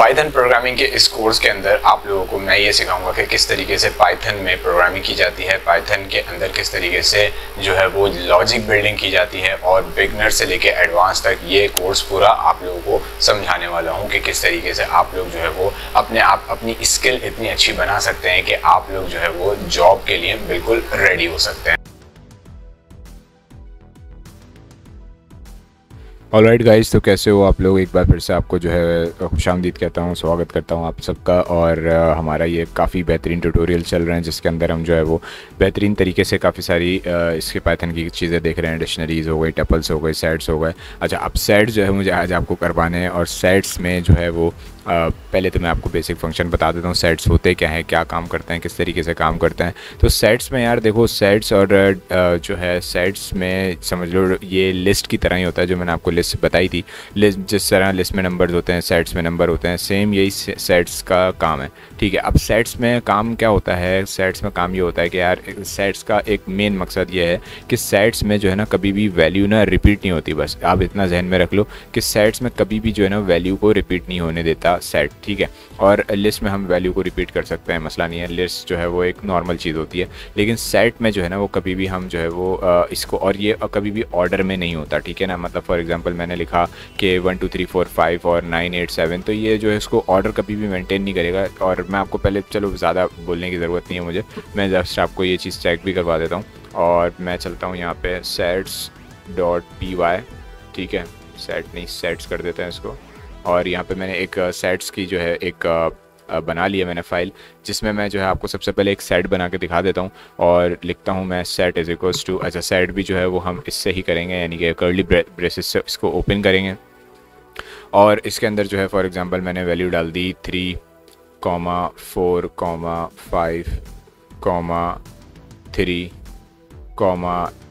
Python programming के इस course के अंदर आप लोगों को मैं ये सिखाऊंगा कि किस तरीके से पाइथन में प्रोग्रामिंग की जाती है, पाइथन के अंदर किस तरीके से जो है वो लॉजिक बिल्डिंग की जाती है, और बिगनर से लेके एडवांस तक ये कोर्स पूरा आप लोगों को समझाने वाला हूँ कि किस तरीके से आप लोग जो है वो अपनी स्किल इतनी अच्छी बना सकते हैं कि आप लोग जो है वो जॉब के लिए बिल्कुल रेडी हो सकते हैं। ऑलराइट गाइस, तो कैसे हो आप लोग। एक बार फिर से आपको जो है खुशामदीद कहता हूँ, स्वागत करता हूँ आप सबका। और हमारा ये काफ़ी बेहतरीन ट्यूटोरियल चल रहे हैं जिसके अंदर हम जो है वो बेहतरीन तरीके से काफ़ी सारी इसके पाइथन की चीज़ें देख रहे हैं। डिक्शनरीज हो गई, टपल्स हो गए, सेट्स हो गए। अच्छा, अब सेट्स जो है मुझे आज आपको करवाने हैं, और सेट्स में जो है वो पहले तो मैं आपको बेसिक फंक्शन बता देता हूँ। सेट्स होते क्या हैं, क्या काम करते हैं, किस तरीके से काम करते हैं। तो सेट्स में यार देखो, सेट्स और जो है सेट्स में समझ लो ये लिस्ट की तरह ही होता है। जो मैंने आपको लिस्ट बताई थी, लिस्ट जिस तरह लिस्ट में नंबर्स होते हैं, सेट्स में नंबर होते हैं, सेम यही सेट्स का काम है। ठीक है, अब सेट्स में काम क्या होता है, सेट्स में काम ये होता है कि यार सेट्स का एक मेन मकसद ये है कि सेट्स में जो है ना कभी भी वैल्यू ना रिपीट नहीं होती। बस आप इतना जहन में रख लो कि सेट्स में कभी भी जो है ना वैल्यू को रिपीट नहीं होने देता सेट। ठीक है, और लिस्ट में हम वैल्यू को रिपीट कर सकते हैं, मसला नहीं है। लिस्ट जो है वो एक नॉर्मल चीज़ होती है, लेकिन सेट में जो है ना वो कभी भी हम जो है वो इसको, और ये कभी भी ऑर्डर में नहीं होता। ठीक है ना, मतलब फॉर एग्जांपल मैंने लिखा कि 1 2 3 4 5 और 9 8 7, तो ये जो है इसको ऑर्डर कभी भी मेंटेन नहीं करेगा। और मैं आपको पहले, चलो ज़्यादा बोलने की ज़रूरत नहीं है मुझे, मैं जस्ट आपको ये चीज़ चेक भी करवा देता हूँ। और मैं चलता हूँ यहाँ पे sets.py। ठीक है, सेट नहीं, सेट्स कर देते हैं इसको। और यहाँ पे मैंने एक सेट्स की जो है एक बना लिया मैंने फाइल, जिसमें मैं जो है आपको सबसे पहले एक सेट बना के दिखा देता हूँ। और लिखता हूँ मैं सेट इज इक्वल्स टू, अच्छा सेट भी जो है वो हम इससे ही करेंगे, यानी कि कर्ली ब्रेसेस से इसको ओपन करेंगे। और इसके अंदर जो है फॉर एग्जांपल मैंने वैल्यू डाल दी 3, 4, 5, 3,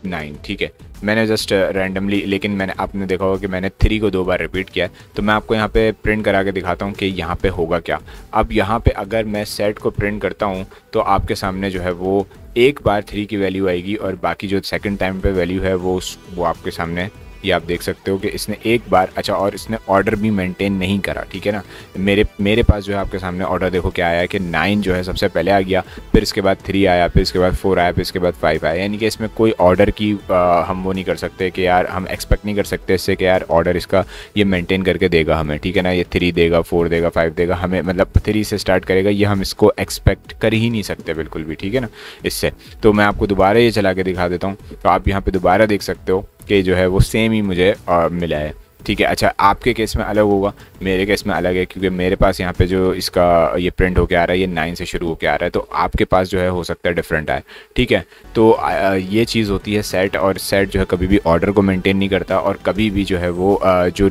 9। ठीक है, मैंने जस्ट रैंडमली, लेकिन मैंने, आपने देखा होगा कि मैंने 3 को 2 बार रिपीट किया है। तो मैं आपको यहाँ पे प्रिंट करा के दिखाता हूँ कि यहाँ पे होगा क्या। अब यहाँ पे अगर मैं सेट को प्रिंट करता हूँ तो आपके सामने जो है वो एक बार 3 की वैल्यू आएगी, और बाकी जो सेकंड टाइम पे वैल्यू है वो आपके सामने, ये आप देख सकते हो कि इसने एक बार, अच्छा, और इसने ऑर्डर भी मेंटेन नहीं करा। ठीक है ना, मेरे पास जो है आपके सामने ऑर्डर देखो क्या आया कि 9 जो है सबसे पहले आ गया, फिर इसके बाद 3 आया, फिर इसके बाद 4 आया, फिर इसके बाद 5 आया। यानी कि इसमें कोई ऑर्डर की हम वो नहीं कर सकते कि यार, हम एक्सपेक्ट नहीं कर सकते इससे कि यार ऑर्डर इसका ये मेंटेन करके देगा हमें। ठीक है ना, ये 3 देगा, 4 देगा, 5 देगा हमें, मतलब 3 से स्टार्ट करेगा, ये हम इसको एक्सपेक्ट कर ही नहीं सकते बिल्कुल भी। ठीक है ना, इससे तो मैं आपको दोबारा ये चला के दिखा देता हूँ, तो आप यहाँ पर दोबारा देख सकते हो कि जो है वो सेम ही मुझे मिला है। ठीक है, अच्छा, आपके केस में अलग होगा, मेरे केस में अलग है, क्योंकि मेरे पास यहाँ पे जो इसका ये प्रिंट होके आ रहा है ये 9 से शुरू होके आ रहा है, तो आपके पास जो है हो सकता है डिफरेंट आए। ठीक है, तो ये चीज़ होती है सेट, और सेट जो है कभी भी ऑर्डर को मेंटेन नहीं करता, और कभी भी जो है वो जो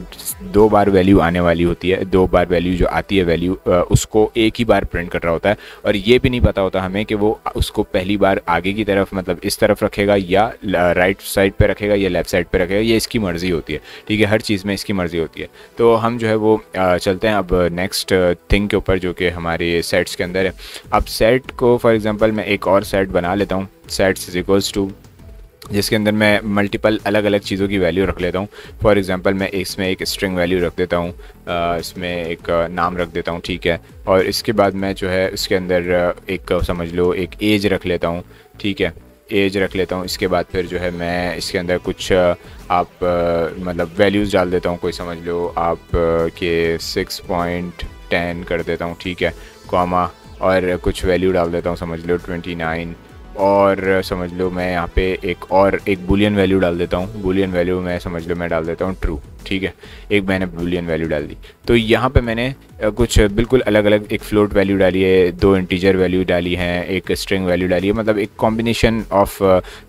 2 बार वैल्यू आने वाली होती है, 2 बार वैल्यू जो आती है वैल्यू, उसको एक ही बार प्रिंट कर रहा होता है। और ये भी नहीं पता होता हमें कि वो उसको पहली बार आगे की तरफ, मतलब इस तरफ रखेगा, या राइट साइड पर रखेगा, या लेफ्ट साइड पर रखेगा, ये इसकी मर्ज़ी होती है। ठीक है, हर चीज़ में इसकी मर्ज़ी होती है। तो हम जो है वो चलते हैं अब नेक्स्ट थिंग के ऊपर, जो कि हमारे सेट्स के अंदर है। अब सेट को फॉर एग्जांपल मैं एक और सेट बना लेता हूँ, सेट्स इज इक्वल्स टू, जिसके अंदर मैं मल्टीपल अलग अलग चीज़ों की वैल्यू रख लेता हूँ। फॉर एग्जांपल मैं इसमें एक स्ट्रिंग वैल्यू रख देता हूँ, इसमें एक नाम रख देता हूँ। ठीक है, और इसके बाद मैं जो है इसके अंदर एक, समझ लो, एक एज रख लेता हूँ। ठीक है, एज रख लेता हूँ। इसके बाद फिर जो है मैं इसके अंदर कुछ आप मतलब वैल्यूज़ डाल देता हूँ, कोई समझ लो आप के 6.10 कर देता हूँ। ठीक है, कॉमा, और कुछ वैल्यू डाल देता हूँ, समझ लो 29, और समझ लो मैं यहाँ पे एक बूलियन वैल्यू डाल देता हूँ। बूलियन वैल्यू मैं समझ लो मैं डाल देता हूँ ट्रू। ठीक है, एक मैंने बूलियन वैल्यू डाल दी। तो यहाँ पे मैंने कुछ बिल्कुल अलग अलग, एक फ्लोट वैल्यू डाली है, 2 इंटीजर वैल्यू डाली हैं, एक स्ट्रिंग वैल्यू डाली है, मतलब एक कॉम्बिनेशन ऑफ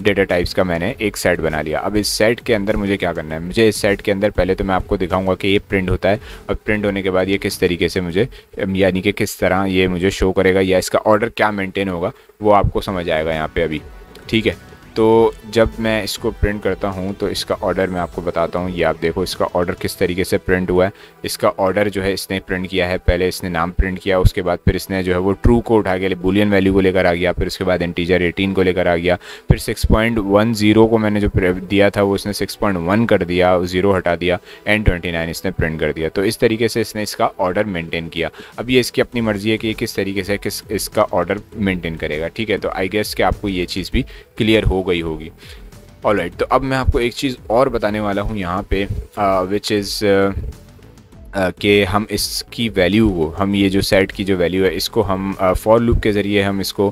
डेटा टाइप्स का मैंने एक सेट बना लिया। अब इस सेट के अंदर मुझे क्या करना है, मुझे इस सेट के अंदर पहले तो मैं आपको दिखाऊंगा कि ये प्रिंट होता है, और प्रिंट होने के बाद ये किस तरीके से मुझे, यानी कि किस तरह ये मुझे शो करेगा, या इसका ऑर्डर क्या मेंटेन होगा, वो आपको समझ आएगा यहाँ पे अभी। ठीक है, तो जब मैं इसको प्रिंट करता हूँ तो इसका ऑर्डर मैं आपको बताता हूँ। ये आप देखो इसका ऑर्डर किस तरीके से प्रिंट हुआ है। इसका ऑर्डर जो है इसने प्रिंट किया है, पहले इसने नाम प्रिंट किया, उसके बाद फिर इसने जो है वो ट्रू को उठा के बूलियन वैल्यू को लेकर आ गया, फिर उसके बाद इंटीजर 18 को लेकर आ गया, फिर 6.10 को मैंने जो दिया था वो इसने 6.1 कर दिया, 0 हटा दिया, एंड 29 इसने प्रिंट कर दिया। तो इस तरीके से इसने इसका ऑर्डर मेंटेन किया। अब ये इसकी अपनी मर्ज़ी है कि किस तरीके से इसका ऑर्डर मेंटेन करेगा, ठीक है। तो आई गेस कि आपको ये चीज़ भी क्लियर हो गई होगी। ऑलराइट, तो अब मैं आपको एक चीज़ और बताने वाला हूँ यहाँ पे, विच इज़ कि हम इसकी वैल्यू को, हम ये जो सेट की जो वैल्यू है इसको हम फॉर लूप के ज़रिए हम इसको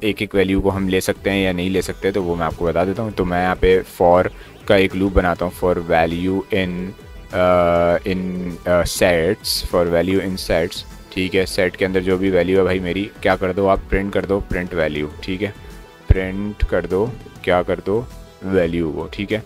एक एक वैल्यू को हम ले सकते हैं या नहीं ले सकते, तो वो मैं आपको बता देता हूँ। तो मैं यहाँ पे फॉर का एक लूप बनाता हूँ, for value in sets, for value in sets, ठीक है। सेट के अंदर जो भी वैल्यू है भाई मेरी, क्या कर दो आप, प्रिंट कर दो प्रिंट वैल्यू, ठीक है। प्रिंट कर दो, क्या कर दो, वैल्यू को, ठीक है।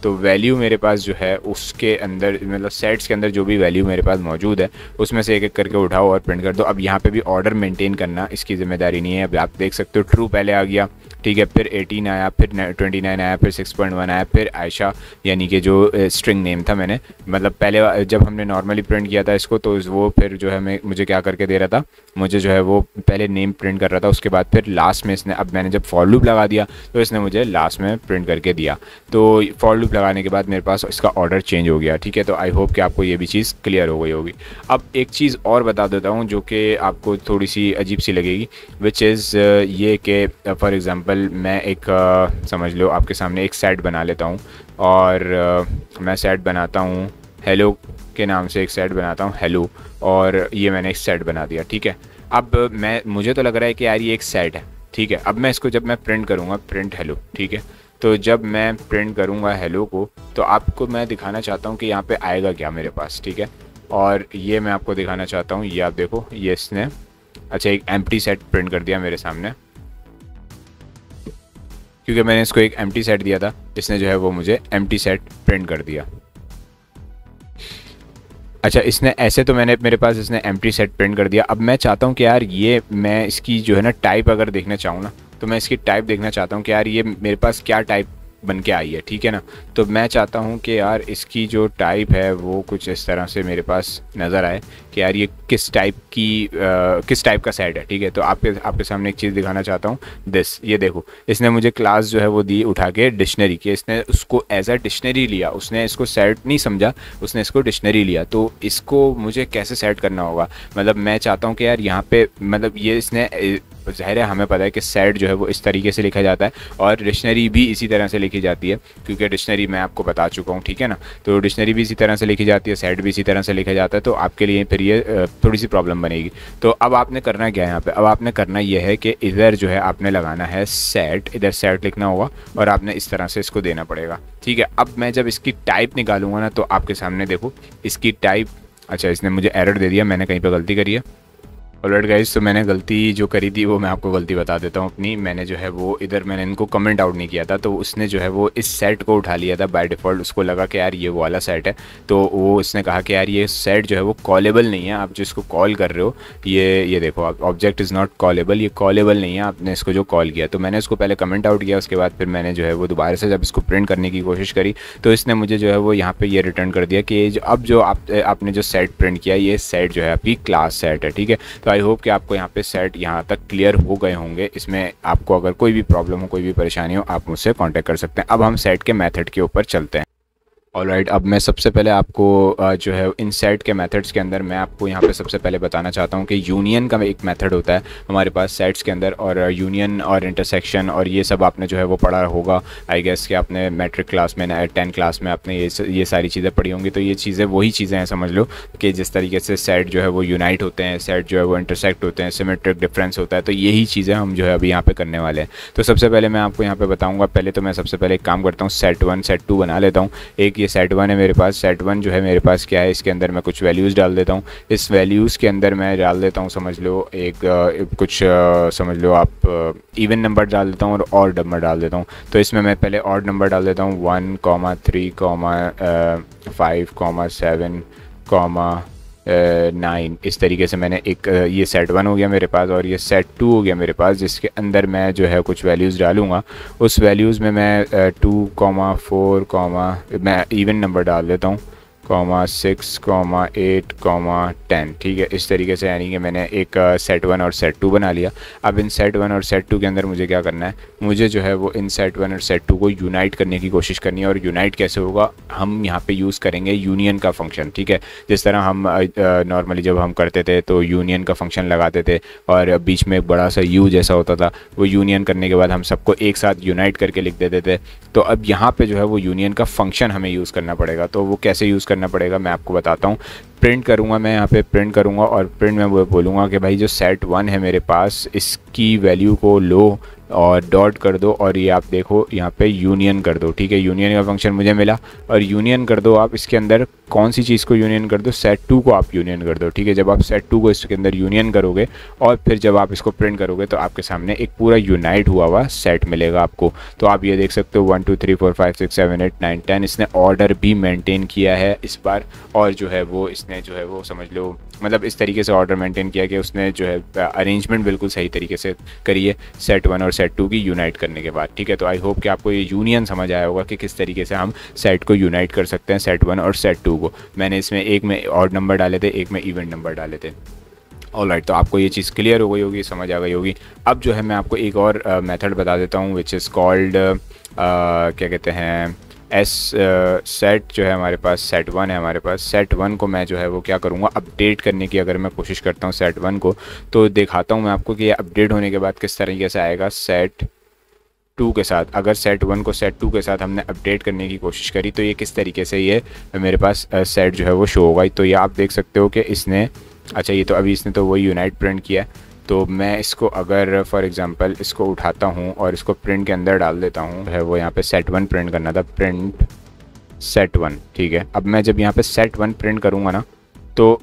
तो वैल्यू मेरे पास जो है उसके अंदर, मतलब सेट्स के अंदर जो भी वैल्यू मेरे पास मौजूद है उसमें से एक एक करके उठाओ और प्रिंट कर दो। अब यहाँ पे भी ऑर्डर मेंटेन करना इसकी ज़िम्मेदारी नहीं है। अब आप देख सकते हो ट्रू पहले आ गया, ठीक है, फिर 18 आया, फिर 29 आया, फिर 6.1 आया, फिर आयशा यानी कि जो स्ट्रिंग नेम था, मैंने मतलब पहले जब हमने नॉर्मली प्रिंट किया था इसको तो वो फिर जो है मुझे क्या करके दे रहा था, मुझे जो है वो पहले नेम प्रिंट कर रहा था, उसके बाद फिर लास्ट में इसने, अब मैंने जब फॉर लूप लगा दिया तो इसने मुझे लास्ट में प्रिंट करके दिया। तो फॉर लूप लगाने के बाद मेरे पास इसका ऑर्डर चेंज हो गया, ठीक है। तो आई होप कि आपको ये भी चीज़ क्लियर हो गई होगी। अब एक चीज़ और बता देता हूँ जो कि आपको थोड़ी सी अजीब सी लगेगी, विच इज़ ये कि फॉर एग्ज़ाम्पल मैं एक समझ लो आपके सामने एक सेट बना लेता हूँ, और मैं सेट बनाता हूँ हेलो के नाम से, एक सेट बनाता हूँ हेलो, और ये मैंने एक सेट बना दिया, ठीक है। अब मुझे तो लग रहा है कि यार ये एक सेट है, ठीक है। अब मैं इसको जब मैं प्रिंट करूँगा, प्रिंट हेलो, ठीक है, तो जब मैं प्रिंट करूँगा हेलो को, तो आपको मैं दिखाना चाहता हूँ कि यहाँ पे आएगा क्या मेरे पास, ठीक है। और ये मैं आपको दिखाना चाहता हूँ, ये आप देखो, ये इसने अच्छा एक एम्प्टी सेट प्रिंट कर दिया मेरे सामने, क्योंकि मैंने इसको एक एम्प्टी सेट दिया था, इसने जो है वो मुझे एम्प्टी सेट प्रिंट कर दिया। अच्छा, इसने ऐसे तो मेरे पास इसने एम्प्टी सेट प्रिंट कर दिया। अब मैं चाहता हूँ कि यार ये मैं इसकी जो है ना टाइप अगर देखना चाहूँ ना, तो मैं इसकी टाइप देखना चाहता हूँ कि यार ये मेरे पास क्या टाइप बन के आई है, ठीक है ना। तो मैं चाहता हूँ कि यार इसकी जो टाइप है वो कुछ इस तरह से मेरे पास नज़र आए कि यार ये किस टाइप का सेट है, ठीक है। तो आपके सामने एक चीज़ दिखाना चाहता हूँ, ये देखो, इसने मुझे क्लास जो है वो दी उठा के डिक्शनरी की, इसने उसको एज अ डिक्शनरी लिया, उसने इसको सेट नहीं समझा, उसने इसको डिक्शनरी लिया। तो इसको मुझे कैसे सेट करना होगा, मतलब मैं चाहता हूँ कि यार यहाँ पे मतलब ये इसने, ज़ाहिर है हमें पता है कि सेट जो है वो इस तरीके से लिखा जाता है और डिक्शनरी भी इसी तरह से लिखी जाती है, क्योंकि डिक्शनरी मैं आपको बता चुका हूँ, ठीक है ना। तो डिक्शनरी भी इसी तरह से लिखी जाती है, सेट भी इसी तरह से लिखा जाता है, तो आपके लिए फिर ये थोड़ी सी प्रॉब्लम बनेगी। तो अब आपने करना क्या है यहाँ पे, अब आपने करना ये है कि इधर जो है आपने लगाना है सेट, इधर सेट लिखना होगा और आपने इस तरह से इसको देना पड़ेगा, ठीक है। अब मैं जब इसकी टाइप निकालूंगा ना, तो आपके सामने देखो इसकी टाइप, अच्छा इसने मुझे एरर दे दिया, मैंने कहीं पर गलती करी है। ऑलराइट गाइस, तो मैंने गलती जो करी थी वो मैं आपको गलती बता देता हूँ अपनी। मैंने जो है वो इधर मैंने इनको कमेंट आउट नहीं किया था, तो उसने जो है वो इस सेट को उठा लिया था बाय डिफ़ॉल्ट, उसको लगा कि यार ये वो वाला सेट है, तो वो इसने कहा कि यार ये सेट जो है वो कॉलेबल नहीं है, आप जो इसको कॉल कर रहे हो ये देखो, आप ऑब्जेक्ट इज़ नॉट कॉलेबल, ये कॉलेबल नहीं है, आपने इसको जो कॉल किया। तो मैंने इसको पहले कमेंट आउट किया, उसके बाद फिर मैंने जो है वो दोबारा से जब इसको प्रिंट करने की कोशिश करी तो इसने मुझे जो है वो यहाँ पर ये रिटर्न कर दिया कि अब जो आपने जो सेट प्रिंट किया, ये सेट जो है आपकी क्लास सेट है, ठीक है। तो आई होप कि आपको यहाँ पे सेट यहाँ तक क्लियर हो गए होंगे। इसमें आपको अगर कोई भी प्रॉब्लम हो, कोई भी परेशानी हो, आप मुझसे कांटेक्ट कर सकते हैं। अब हम सेट के मेथड के ऊपर चलते हैं। ऑलराइट, अब मैं सबसे पहले आपको जो है इन सेट के मेथड्स के अंदर मैं आपको यहाँ पे सबसे पहले बताना चाहता हूँ कि यूनियन का एक मेथड होता है हमारे पास सेट्स के अंदर, और यूनियन और इंटरसेक्शन और ये सब आपने जो है वो पढ़ा होगा आई गेस कि आपने मैट्रिक क्लास में 10 क्लास में आपने ये सारी चीज़ें पढ़ी होंगी। तो ये चीज़ें वही चीज़ें हैं, समझ लो कि जिस तरीके से सेट जो है वो यूनाइट होते हैं, सेट जो है वो इंटरसेक्ट होते हैं, सिमेट्रिक डिफरेंस होता है, तो यही चीज़ें हम जो है अभी यहाँ पर करने वाले हैं। तो सबसे पहले मैं आपको यहाँ पर बताऊँगा, पहले तो मैं सबसे पहले एक काम करता हूँ, सेट 1 सेट 2 बना लेता हूँ। एक ये सेट 1 है मेरे पास, सेट 1 जो है मेरे पास क्या है, इसके अंदर मैं कुछ वैल्यूज़ डाल देता हूँ। इस वैल्यूज़ के अंदर मैं डाल देता हूँ, समझ लो कुछ समझ लो आप इवन नंबर डाल देता हूँ और ऑड नंबर डाल देता हूँ। तो इसमें मैं पहले ऑड नंबर डाल देता हूँ 1, 3, 5, 7, 9 इस तरीके से मैंने एक ये सेट 1 हो गया मेरे पास और ये सेट 2 हो गया मेरे पास, जिसके अंदर मैं जो है कुछ वैल्यूज़ डालूँगा। उस वैल्यूज़ में मैं 2,4, मैं इवन नंबर डाल देता हूँ, 6, 8, 10, ठीक है। इस तरीके से यानी कि मैंने एक सेट 1 और सेट 2 बना लिया। अब इन सेट 1 और सेट 2 के अंदर मुझे क्या करना है, मुझे जो है वो इन सेट 1 और सेट 2 को यूनाइट करने की कोशिश करनी है। और यूनाइट कैसे होगा, हम यहाँ पे यूज़ करेंगे यूनियन का फंक्शन, ठीक है। जिस तरह हम नॉर्मली जब हम करते थे तो यूनियन का फंक्शन लगाते थे और बीच में एक बड़ा सा यू जैसा होता था, वो यूनियन करने के बाद हम सबको एक साथ यूनाइट करके लिख देते थे। तो अब यहाँ पे जो है वो यूनियन का फंक्शन हमें यूज़ करना पड़ेगा। तो वो कैसे यूज़ करना पड़ेगा मैं आपको बताता हूँ। प्रिंट करूँगा मैं, यहाँ पे प्रिंट करूँगा और प्रिंट में वो बोलूँगा कि भाई जो सेट 1 है मेरे पास, इसकी वैल्यू को लो और डॉट कर दो और ये आप देखो यहाँ पे यूनियन कर दो, ठीक है। यूनियन का फंक्शन मुझे मिला और यूनियन कर दो आप इसके अंदर कौन सी चीज़ को यूनियन कर दो, सेट 2 को आप यूनियन कर दो, ठीक है। जब आप सेट 2 को इसके अंदर यूनियन करोगे और फिर जब आप इसको प्रिंट करोगे तो आपके सामने एक पूरा यूनाइट हुआ हुआ सेट मिलेगा आपको। तो आप ये देख सकते हो 1 2 3 4 5 6 7 8 9 10 इसने ऑर्डर भी मेंटेन किया है इस बार। और जो है वो इसने जो है वो समझ लो मतलब इस तरीके से ऑर्डर मेंटेन किया कि उसने जो है अरेंजमेंट बिल्कुल सही तरीके से करी है सेट 1 और सेट 2 की यूनाइट करने के बाद, ठीक है। तो आई होप कि आपको ये यूनियन समझ आया होगा कि किस तरीके से हम सेट को यूनाइट कर सकते हैं, सेट 1 और सेट 2 को। मैंने इसमें एक में ऑड नंबर डाले थे, एक में इवेंट नंबर डाले थे। ऑलराइट, तो आपको ये चीज़ क्लियर हो गई होगी, समझ आ गई होगी। अब जो है मैं आपको एक और मेथड बता देता हूँ विच इज़ कॉल्ड क्या कहते हैं सेट जो है हमारे पास सेट 1 है हमारे पास। सेट 1 को मैं जो है वो क्या करूँगा, अपडेट करने की अगर मैं कोशिश करता हूँ सेट 1 को, तो दिखाता हूँ मैं आपको कि ये अपडेट होने के बाद किस तरीके से आएगा सेट 2 के साथ। अगर सेट 1 को सेट 2 के साथ हमने अपडेट करने की कोशिश करी तो ये किस तरीके से ये मेरे पास सेट जो है वो शो होगा। तो ये आप देख सकते हो कि इसने, अच्छा ये तो अभी इसने तो वही यूनाइट प्रिंट किया। तो मैं इसको अगर फॉर एग्जांपल इसको उठाता हूँ और इसको प्रिंट के अंदर डाल देता हूँ, है वो यहाँ पे सेट 1 प्रिंट करना था, प्रिंट सेट 1, ठीक है। अब मैं जब यहाँ पे सेट 1 प्रिंट करूँगा ना, तो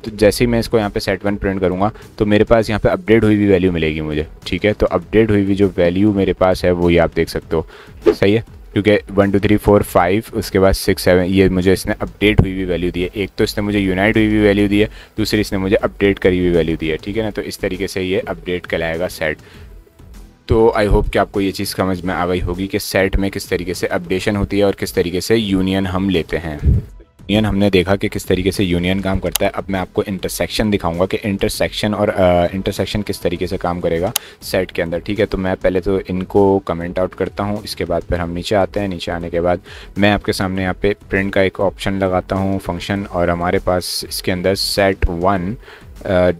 जैसे ही मैं इसको यहाँ पे सेट 1 प्रिंट करूँगा तो मेरे पास यहाँ पे अपडेट हुई हुई वैल्यू मिलेगी मुझे, ठीक है। तो अपडेट हुई हुई जो वैल्यू मेरे पास है वो ये आप देख सकते हो, सही है, क्योंकि 1 2 3 4 5 उसके बाद 6 7 ये मुझे इसने अपडेट हुई हुई वैल्यू दी है। एक तो इसने मुझे यूनाइट हुई हुई वैल्यू दी है, दूसरी इसने मुझे अपडेट करी हुई वैल्यू दी है, ठीक है ना। तो इस तरीके से ये अपडेट कहलाएगा सेट। तो आई होप कि आपको ये चीज़ समझ में आ गई होगी कि सेट में किस तरीके से अपडेशन होती है और किस तरीके से यूनियन हम लेते हैं। यूनियन हमने देखा कि किस तरीके से यूनियन काम करता है। अब मैं आपको इंटरसेक्शन दिखाऊंगा कि इंटरसेक्शन और इंटरसेक्शन किस तरीके से काम करेगा सेट के अंदर, ठीक है। तो मैं पहले तो इनको कमेंट आउट करता हूं, इसके बाद फिर हम नीचे आते हैं। नीचे आने के बाद मैं आपके सामने यहाँ पे प्रिंट का एक ऑप्शन लगाता हूँ फंक्शन, और हमारे पास इसके अंदर सेट 1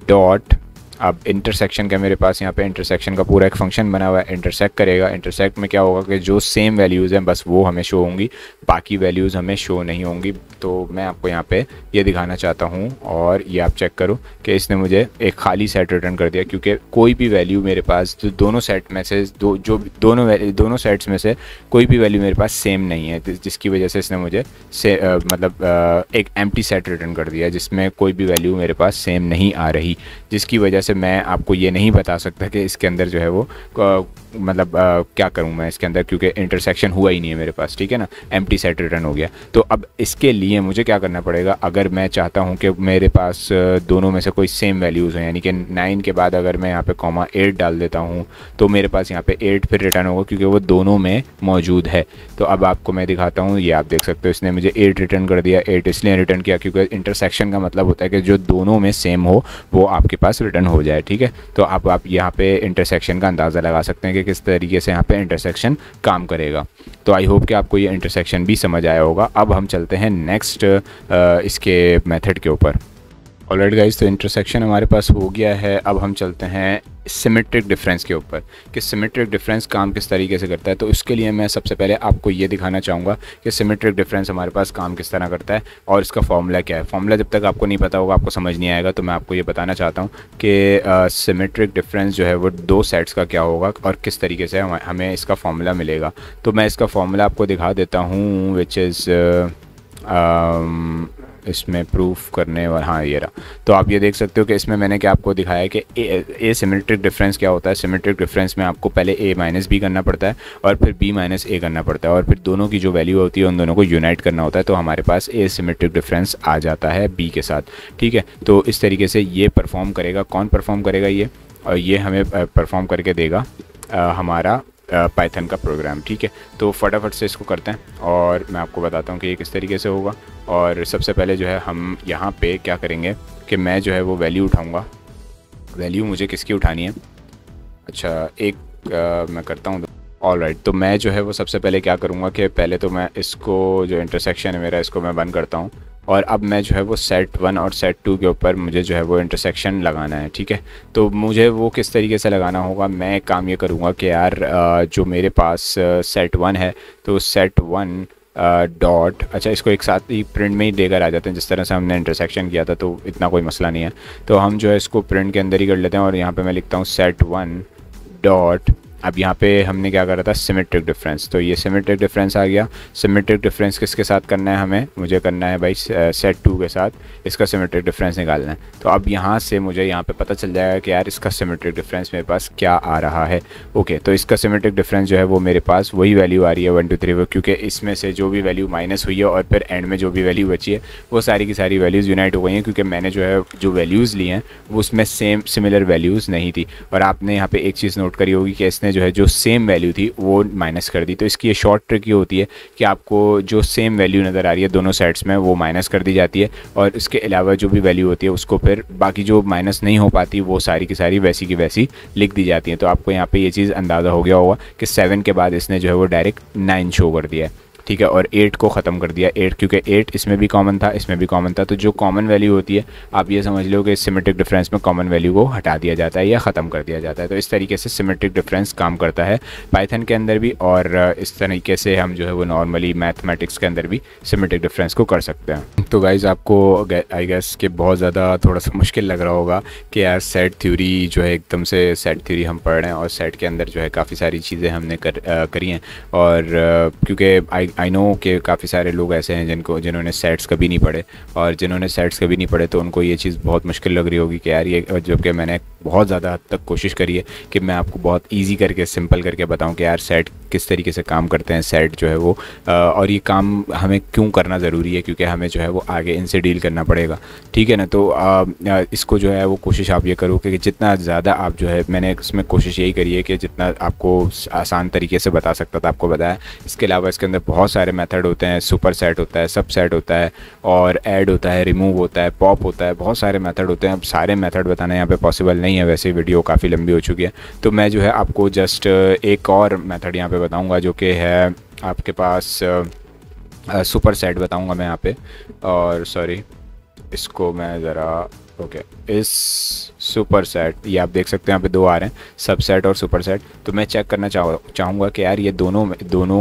डॉट, अब इंटरसेक्शन का मेरे पास यहाँ पे इंटरसेक्शन का पूरा एक फंक्शन बना हुआ है, इंटरसेक्ट करेगा। इंटरसेक्ट में क्या होगा कि जो सेम वैल्यूज़ हैं बस वो हमें शो होंगी, बाकी वैल्यूज़ हमें शो नहीं होंगी। तो मैं आपको यहाँ पे ये दिखाना चाहता हूँ और ये आप चेक करो कि इसने मुझे एक खाली सेट रिटर्न कर दिया, क्योंकि कोई भी वैल्यू मेरे पास जो दोनों सेट में से दोनों सेट्स में से कोई भी वैल्यू मेरे पास सेम नहीं है, जिसकी वजह से इसने मुझे एक एम्प्टी सेट रिटर्न कर दिया जिसमें कोई भी वैल्यू मेरे पास सेम नहीं आ रही, जिसकी वजह से मैं आपको ये नहीं बता सकता कि इसके अंदर जो है वो क्या करूं मैं इसके अंदर, क्योंकि इंटरसेक्शन हुआ ही नहीं है मेरे पास, ठीक है ना, एम्प्टी सेट रिटर्न हो गया। तो अब इसके लिए मुझे क्या करना पड़ेगा, अगर मैं चाहता हूं कि मेरे पास दोनों में से कोई सेम वैल्यूज़ हैं, यानी कि 9 के बाद अगर मैं यहाँ पे कॉमा 8 डाल देता हूँ तो मेरे पास यहाँ पे 8 फिर रिटर्न होगा, क्योंकि वो दोनों में मौजूद है। तो अब आपको मैं दिखाता हूँ, ये आप देख सकते हो इसने मुझे 8 रिटर्न कर दिया। 8 इसलिए रिटर्न किया क्योंकि इंटरसेक्शन का मतलब होता है कि जो दोनों में सेम हो वो आपके पास रिटर्न हो जाए, ठीक है। तो अब आप यहाँ पे इंटरसेक्शन का अंदाज़ा लगा सकते हैं कि किस तरीके से यहाँ पे इंटरसेक्शन काम करेगा। तो आई होप कि आपको ये इंटरसेक्शन भी समझ आया होगा। अब हम चलते हैं नेक्स्ट इसके मेथड के ऊपर। ऑलराइट गाइस, तो इंटरसेक्शन हमारे पास हो गया है। अब हम चलते हैं सिमेट्रिक डिफरेंस के ऊपर कि सिमेट्रिक डिफरेंस काम किस तरीके से करता है। तो इसके लिए मैं सबसे पहले आपको ये दिखाना चाहूँगा कि सिमेट्रिक डिफरेंस हमारे पास काम किस तरह करता है और इसका फॉर्मूला क्या है। फॉर्मूला जब तक आपको नहीं पता होगा, आपको समझ नहीं आएगा। तो मैं आपको ये बताना चाहता हूँ कि सिमेट्रिक डिफरेंस जो है वो दो सेट्स का क्या होगा और किस तरीके से हमें इसका फॉर्मूला मिलेगा। तो मैं इसका फॉर्मूला आपको दिखा देता हूँ, विच इज़ इसमें प्रूफ करने वाला, हाँ ये रहा। तो आप ये देख सकते हो कि इसमें मैंने क्या आपको दिखाया कि ए सिमेट्रिक डिफरेंस क्या होता है। सिमेट्रिक डिफरेंस में आपको पहले a माइनस बी करना पड़ता है और फिर b माइनस ए करना पड़ता है और फिर दोनों की जो वैल्यू होती है उन दोनों को यूनाइट करना होता है, तो हमारे पास ए सिमेट्रिक डिफरेंस आ जाता है b के साथ, ठीक है। तो इस तरीके से ये परफॉर्म करेगा। कौन परफॉर्म करेगा ये? और ये हमें परफॉर्म करके देगा हमारा पाइथन का प्रोग्राम, ठीक है। तो फटाफट से इसको करते हैं और मैं आपको बताता हूँ कि ये किस तरीके से होगा। और सबसे पहले जो है हम यहाँ पे क्या करेंगे कि मैं जो है वो वैल्यू उठाऊँगा। वैल्यू मुझे किसकी उठानी है? अच्छा एक मैं करता हूँ ऑलराइट। तो मैं जो है वो सबसे पहले क्या करूँगा कि पहले तो मैं इसको जो इंटरसेक्शन है मेरा इसको मैं बंद करता हूँ और अब मैं जो है वो सेट 1 और सेट 2 के ऊपर मुझे जो है वो इंटरसेक्शन लगाना है, ठीक है। तो मुझे वो किस तरीके से लगाना होगा, मैं एक काम ये करूँगा कि यार जो मेरे पास सेट 1 है तो सेट 1 डॉट, अच्छा इसको एक साथ ही प्रिंट में ही देकर आ जाते हैं जिस तरह से हमने इंटरसेक्शन किया था, तो इतना कोई मसला नहीं है। तो हम जो है इसको प्रिंट के अंदर ही कर लेते हैं और यहाँ पे मैं लिखता हूँ सेट 1 डॉट, अब यहाँ पे हमने क्या करा था सिमेट्रिक डिफरेंस, तो ये सिमेट्रिक डिफरेंस आ गया। सिमेट्रिक डिफरेंस किसके साथ करना है हमें? मुझे करना है भाई सेट 2 के साथ इसका सिमेट्रिक डिफरेंस निकालना है। तो अब यहाँ से मुझे यहाँ पे पता चल जाएगा कि यार इसका सिमेट्रिक डिफरेंस मेरे पास क्या आ रहा है। ओके, तो इसका सिमेट्रिक डिफरेंस जो है वो मेरे पास वही वैल्यू आ रही है 1 2 3 4, क्योंकि इसमें से जो भी वैल्यू माइनस हुई है और फिर एंड में जो भी वैल्यू बची है वो सारी की सारी वैल्यूज़ यूनाइट हो गई हैं, क्योंकि मैंने जो है जो वैल्यूज़ ली हैं वो उसमें सिमिलर वैल्यूज़ नहीं थी। और आपने यहाँ पर एक चीज़ नोट करी होगी कि इसने जो है जो सेम वैल्यू थी वो माइनस कर दी। तो इसकी ये शॉर्ट ट्रिक ये होती है कि आपको जो सेम वैल्यू नज़र आ रही है दोनों साइड्स में वो माइनस कर दी जाती है और इसके अलावा जो भी वैल्यू होती है उसको फिर बाकी जो माइनस नहीं हो पाती वो सारी की सारी वैसी की वैसी लिख दी जाती है। तो आपको यहाँ पे ये चीज़ अंदाज़ा हो गया होगा कि 7 के बाद इसने जो है वो डायरेक्ट 9 शो कर दिया है, ठीक है। और 8 को ख़त्म कर दिया, 8 क्योंकि 8 इसमें भी कॉमन था इसमें भी कॉमन था, तो जो कॉमन वैल्यू होती है आप ये समझ लो कि सिमेट्रिक डिफरेंस में कॉमन वैल्यू को हटा दिया जाता है या ख़त्म कर दिया जाता है। तो इस तरीके से सिमेट्रिक डिफरेंस काम करता है पाइथन के अंदर भी, और इस तरीके से हम जो है वो नॉर्मली मैथमेटिक्स के अंदर भी सिमेट्रिक डिफरेंस को कर सकते हैं। तो गाइज़ आपको आई गेस कि बहुत ज़्यादा थोड़ा सा मुश्किल लग रहा होगा कि यार सेट थ्योरी जो है एकदम से सेट थ्योरी हम पढ़ रहे हैं और सेट के अंदर जो है काफ़ी सारी चीज़ें हमने करी हैं। और क्योंकि आई नो कि काफ़ी सारे लोग ऐसे हैं जिन्होंने सेट्स कभी नहीं पढ़े, और जिन्होंने सेट्स कभी नहीं पढ़े तो उनको ये चीज़ बहुत मुश्किल लग रही होगी कि यार ये, जबकि मैंने बहुत ज़्यादा हद तक कोशिश करी है कि मैं आपको बहुत इजी करके सिंपल करके बताऊं कि यार सेट किस तरीके से काम करते हैं, सेट जो है वो और ये काम हमें क्यों करना ज़रूरी है, क्योंकि हमें जो है वो आगे इनसे डील करना पड़ेगा, ठीक है ना। तो इसको जो है वो कोशिश आप ये करो कि जितना ज़्यादा आप जो है, मैंने इसमें कोशिश यही करी है कि जितना आपको आसान तरीके से बता सकता था आपको बताया। इसके अलावा इसके अंदर बहुत सारे मेथड होते हैं, सुपर सेट होता है, सब सेट होता है और ऐड होता है, रिमूव होता है, पॉप होता है, बहुत सारे मेथड होते हैं। अब सारे मेथड बताना यहाँ पे पॉसिबल नहीं है, वैसे वीडियो काफ़ी लंबी हो चुकी है। तो मैं जो है आपको जस्ट एक और मेथड यहाँ पे बताऊँगा जो कि है आपके पास सुपर सेट बताऊँगा मैं यहाँ पे, और सॉरी इसको मैं ज़रा ओके इस सुपर सेट, ये आप देख सकते हैं यहाँ पे दो आ रहे हैं, सब सेट और सुपर सेट। तो मैं चेक करना चाहूँगा कि यार ये दोनों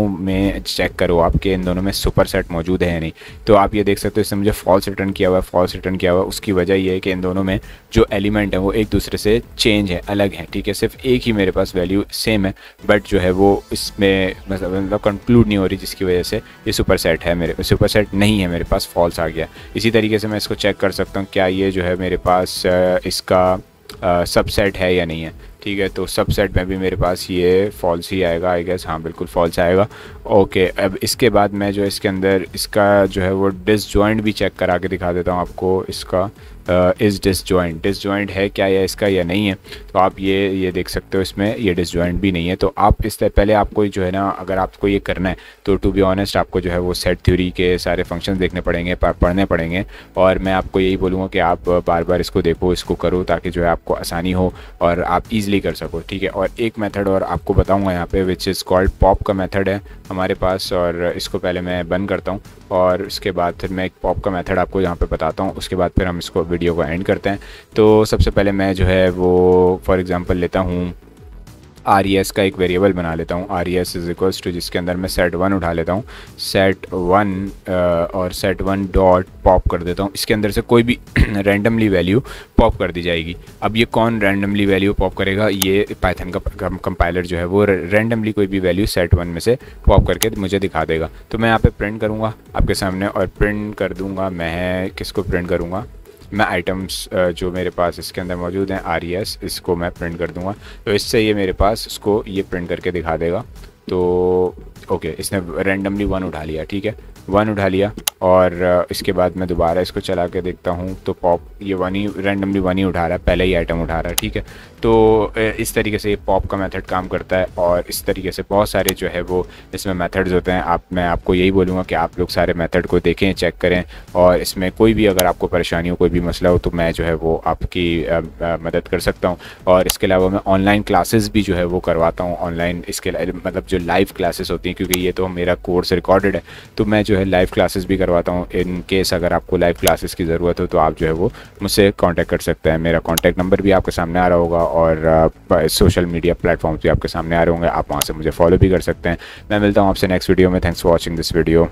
में चेक करो आपके इन दोनों में सुपर सेट मौजूद है या नहीं। तो आप ये देख सकते हो इससे मुझे फॉल्स रिटर्न किया हुआ है, फॉल्स रिटर्न किया हुआ है। उसकी वजह ये है कि इन दोनों में जो एलिमेंट है वो एक दूसरे से चेंज है, अलग है, ठीक है। सिर्फ एक ही मेरे पास वैल्यू सेम है बट जो है वो इसमें मतलब कंक्लूड नहीं हो रही, जिसकी वजह से ये सुपर सेट है, मेरे सुपर सेट नहीं है मेरे पास, फॉल्स आ गया। इसी तरीके से मैं इसको चेक कर सकता हूँ क्या ये जो है मेरे पास इसका सबसेट है या नहीं है, ठीक है। तो सबसेट में भी मेरे पास ये फॉल्स ही आएगा आई गेस, हाँ बिल्कुल फॉल्स आएगा। ओके, अब इसके बाद मैं जो इसके अंदर इसका जो है वो डिसजॉइंट भी चेक करा के दिखा देता हूँ आपको। इसका इस डिसजॉइंट है क्या या इसका या नहीं है। तो आप ये देख सकते हो इसमें ये डिसजॉइंट भी नहीं है। तो आप इस पहले आपको जो है ना, अगर आपको ये करना है तो टू बी ऑनेस्ट आपको जो है वो सेट थ्योरी के सारे फंक्शंस देखने पड़ेंगे, पढ़ने पड़ेंगे। और मैं आपको यही बोलूँगा कि आप बार बार इसको देखो, इसको करो, ताकि जो है आपको आसानी हो और आप ईजिली कर सको, ठीक है। और एक मेथड और आपको बताऊँगा यहाँ पे विच इज़ कॉल्ड पॉप का मेथड है हमारे पास, और इसको पहले मैं बंद करता हूँ और उसके बाद फिर मैं एक पॉप का मेथड आपको यहाँ पे बताता हूँ। उसके बाद फिर हम इसको वीडियो को एंड करते हैं। तो सबसे पहले मैं जो है वो फॉर एग्ज़ाम्पल लेता हूँ RES का एक वेरिएबल बना लेता हूँ, RES इज इक्वल्स टू, जिसके अंदर मैं set1 उठा लेता हूँ, set1 और set1 डॉट पॉप कर देता हूँ। इसके अंदर से कोई भी रैंडमली वैल्यू पॉप कर दी जाएगी। अब ये कौन रैंडमली वैल्यू पॉप करेगा, ये पाइथन का कंपाइलर जो है वो रैंडमली कोई भी वैल्यू set1 में से पॉप करके मुझे दिखा देगा। तो मैं यहाँ पे प्रिंट करूँगा आपके सामने, और प्रिंट कर दूँगा, मैं किसको प्रिंट करूँगा, मैं आइटम्स जो मेरे पास इसके अंदर मौजूद हैं RES, इसको मैं प्रिंट कर दूंगा। तो इससे ये मेरे पास इसको ये प्रिंट करके दिखा देगा। तो ओके, इसने रैंडमली 1 उठा लिया, ठीक है, 1 उठा लिया। और इसके बाद मैं दोबारा इसको चला के देखता हूँ तो पॉप ये 1 ही रैंडमली 1 ही उठा रहा है, पहले ही आइटम उठा रहा है, ठीक है। तो इस तरीके से ये पॉप का मेथड काम करता है। और इस तरीके से बहुत सारे जो है वो इसमें मेथड्स होते हैं। मैं आपको यही बोलूँगा कि आप लोग सारे मेथड को देखें, चेक करें, और इसमें कोई भी अगर आपको परेशानी हो, कोई भी मसला हो, तो मैं जो है वो आपकी मदद कर सकता हूँ। और इसके अलावा मैं ऑनलाइन क्लासेस भी जो है वो करवाता हूँ, ऑनलाइन इसके मतलब जो लाइव क्लासेस होती हैं, क्योंकि ये तो मेरा कोर्स रिकॉर्डेड है, तो मैं जो है लाइव क्लासेस भी करवाता हूँ। इन केस अगर आपको लाइव क्लासेस की ज़रूरत हो तो आप जो है वो मुझसे कांटेक्ट कर सकते हैं। मेरा कांटेक्ट नंबर भी आपके सामने आ रहा होगा, और सोशल मीडिया प्लेटफॉर्म्स भी आपके सामने आ रहे होंगे, आप वहाँ से मुझे फॉलो भी कर सकते हैं। मैं मिलता हूँ आपसे नेक्स्ट वीडियो में। Thanks for watching this video.